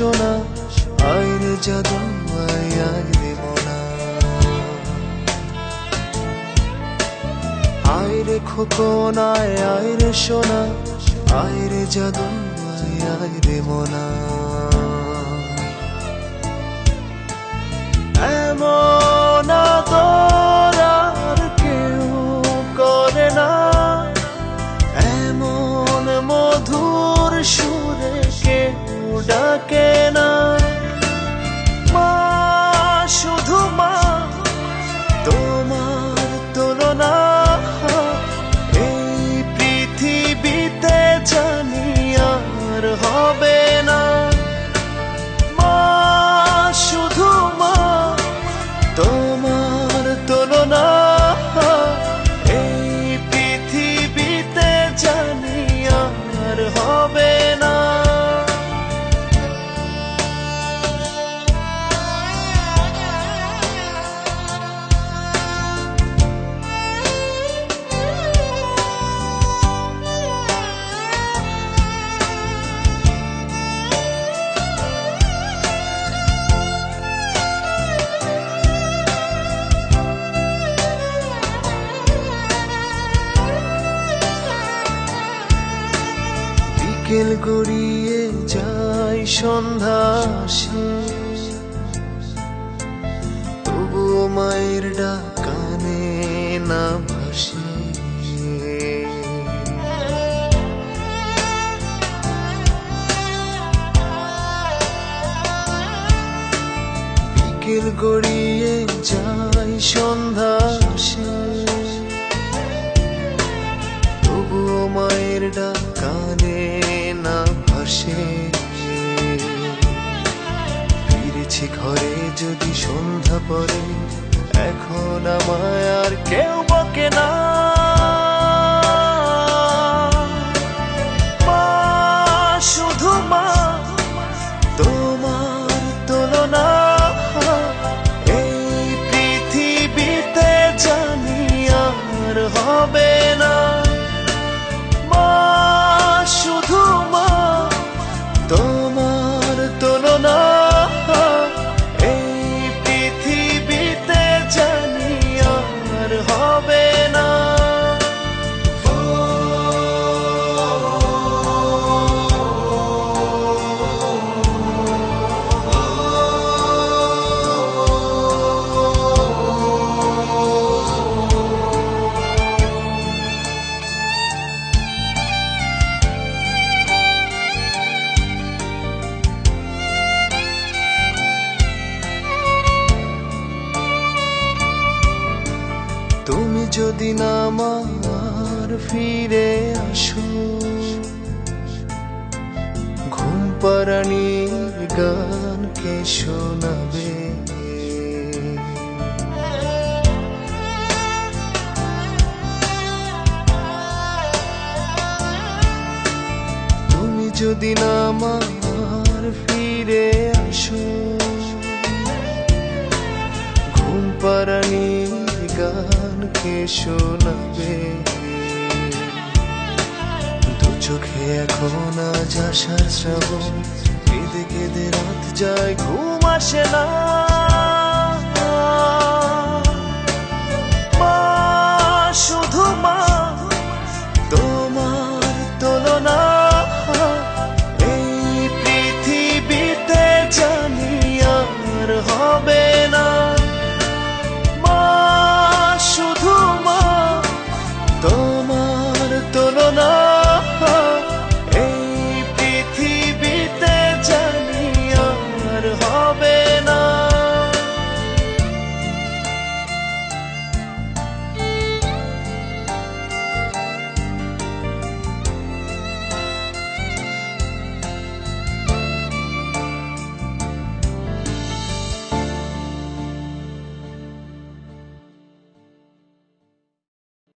সোনা আইরে জাদু আইরে মোনা আইরে খোকন আইরে সোনা আইরে জাদু আইরে মোনা এমন আদর আর কেউ করে না এমন মধুর সুরে কেউ ডাকে না মা শুধু মা তোমার তুলনা এই পৃথিবীতে জানি আর হবে না মা শুধু মা তোমার তুলনা এই পৃথিবীতে জানি আর হবে না বিকেল গড়িয়ে যায় সন্ধ্যা আসে তবুও মায়ের ডাক কানে না ভাসে বিকেল গড়িয়ে যায় সন্ধ্যা আসে তবুও মায়ের ডাক কানে না ভাসে ফিরেছি ঘরে যদি সন্ধ্যা পরে এখন আমায় আর কেউ বকে না মা শুধু মা তোমার তুলনা এই পৃথিবীতে জানি আর হবে না শুধু মা তোমার তুলনা এই পৃথিবীতে জানি আর হবে না তুমি যদি না আমার ফিরে আসো ঘুম পাড়ানির গান কে শোনাবে তুমি যদি না আমার ফিরে আসো ঘুম পাড়ানির গান কে শোনাবে দু চোখে এখন আজ আশার শ্রাবণ কেঁদে কেঁদে রাত যায় ঘুম আসে না